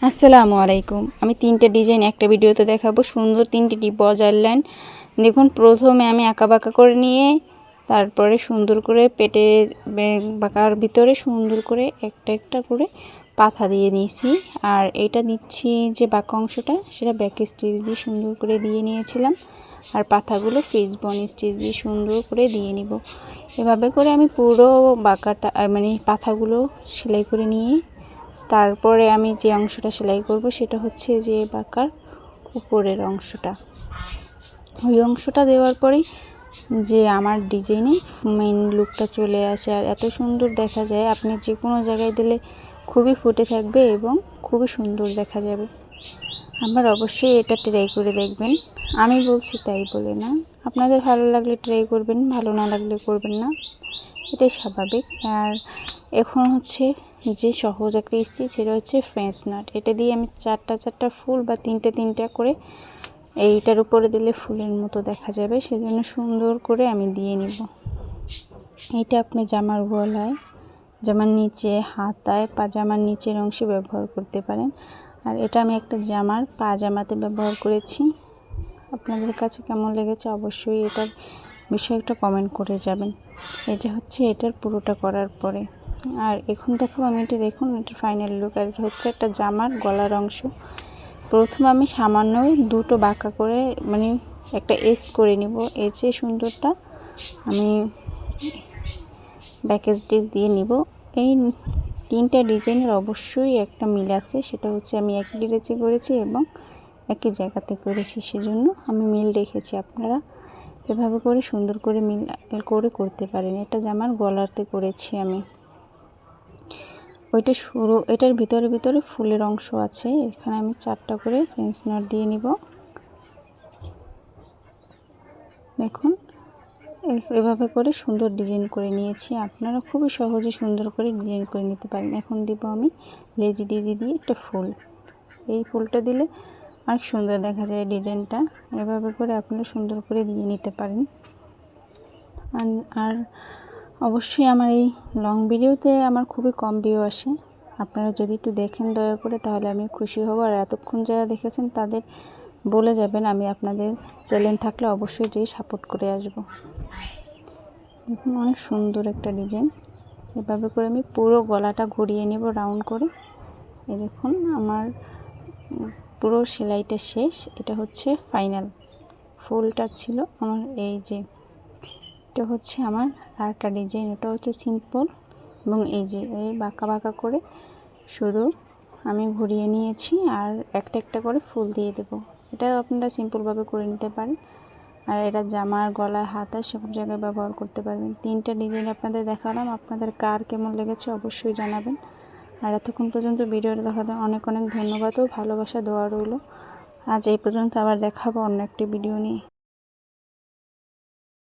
আসসালামু আলাইকুম। আমি তিনটে ডিজাইন একটা ভিডিওতে দেখাবো। সুন্দর তিনটে বজার লাইন দেখুন। প্রথমে আমি আঁকাবাঁকা করে নিয়ে তারপরে সুন্দর করে পেটে বাঁকার ভিতরে সুন্দর করে একটা একটা করে পাথা দিয়ে নিয়েছি। আর এটা নিচ্ছি যে বাঁকা অংশটা, সেটা ব্যাক স্টিচ দিয়ে সুন্দর করে দিয়ে নিয়েছিলাম। আর পাথাগুলো ফেস বন স্টিচ দিয়ে সুন্দর করে দিয়ে নিব। এভাবে করে আমি পুরো বাঁকাটা মানে পাথাগুলো সেলাই করে নিয়ে তারপরে আমি যে অংশটা সেলাই করব সেটা হচ্ছে যে বাঁকার উপরের অংশটা। ওই অংশটা দেওয়ার পরেই যে আমার ডিজাইনে মেইন লুকটা চলে আসে আর এত সুন্দর দেখা যায়। আপনি যে কোনো জায়গায় দিলে খুবই ফুটে থাকবে এবং খুবই সুন্দর দেখা যাবে। আবার অবশ্যই এটা ট্রাই করে দেখবেন। আমি বলছি তাই বলে না, আপনাদের ভালো লাগলে ট্রাই করবেন, ভালো না লাগলে করবেন না, এটাই স্বাভাবিক। আর এখন হচ্ছে যে সহজ একটা স্টিচ, সেটা হচ্ছে ফ্রেঞ্চ নট। এটা দিয়ে আমি চারটা ফুল বা তিনটা করে এইটার উপরে দিলে ফুলের মতো দেখা যাবে, সেজন্য সুন্দর করে আমি দিয়ে নিব। এইটা আপনি জামার গলায়, জামার নিচে, হাতায়, পাজামার নিচের অংশে ব্যবহার করতে পারেন। আর এটা আমি একটা জামার পাজামাতে ব্যবহার করেছি। আপনাদের কাছে কেমন লেগেছে অবশ্যই এটার বিষয়ে একটা কমেন্ট করে যাবেন। এই যে হচ্ছে এটার পুরোটা করার পরে। আর এখন দেখাবো আমি এটা, দেখুন এটা ফাইনাল লুক। আর এটা হচ্ছে একটা জামার গলার অংশ। প্রথমে আমি সামান্য দুটো বাঁকা করে মানে একটা এস করে নিব। এই যে সুন্দরটা আমি ব্যাক স্টিচ দিয়ে নিব। এই তিনটা ডিজাইনের অবশ্যই একটা মিল আছে, সেটা হচ্ছে আমি একই ডিরেচে করেছি এবং একই জায়গাতে করেছি, সেজন্য আমি মিল রেখেছি। আপনারা এভাবে করে সুন্দর করে মিল করে করতে পারেন। এটা জামার গলাতে করেছি আমি। ওইটা শুরু, এটার ভিতরে ফুলের অংশ আছে। এখানে আমি চারটা করে ফ্রেঞ্চ নট দিয়ে নিব। দেখুন এভাবে করে সুন্দর ডিজাইন করে নিয়েছি। আপনারা খুবই সহজে সুন্দর করে ডিজাইন করে নিতে পারেন। এখন দিব আমি লেজি ডেজি দিয়ে একটা ফুল। এই ফুলটা দিলে অনেক সুন্দর দেখা যায় ডিজাইনটা। এভাবে করে আপনারা সুন্দর করে দিয়ে নিতে পারেন। আর অবশ্যই আমার এই লং ভিডিওতে আমার খুবই কম ভিউ আসে। আপনারা যদি একটু দেখেন দয়া করে, তাহলে আমি খুশি হব। আর এতক্ষণ যারা দেখেছেন তাদের বলে যাবেন, আমি আপনাদের চ্যানেল থাকলে অবশ্যই যেই সাপোর্ট করে আসব। দেখুন অনেক সুন্দর একটা ডিজাইন। এভাবে করে আমি পুরো গলাটা ঘুরিয়ে নেব রাউন্ড করে। এই দেখুন আমার পুরো সেলাইটা শেষ। এটা হচ্ছে ফাইনাল ফুলটা ছিল আমার। এই যে এটা হচ্ছে আমার আরেকটা ডিজাইন, ওটা হচ্ছে সিম্পল এবং এই যে এই বাঁকা করে শুধু আমি ঘুরিয়ে নিয়েছি আর একটা করে ফুল দিয়ে দেব। এটা আপনারা সিম্পলভাবে করে নিতে পারেন। আর এটা জামার গলায়, হাতা সব জায়গায় ব্যবহার করতে পারবেন। তিনটা ডিজাইন আপনাদের দেখালাম। আপনাদের কার কেমন লেগেছে অবশ্যই জানাবেন। আর এতক্ষণ পর্যন্ত ভিডিওটা দেখাতে অনেক ধন্যবাদ ও ভালোবাসা দোয়া রইল। আজ এই পর্যন্ত, আবার দেখাবো অন্য একটি ভিডিও নিয়ে।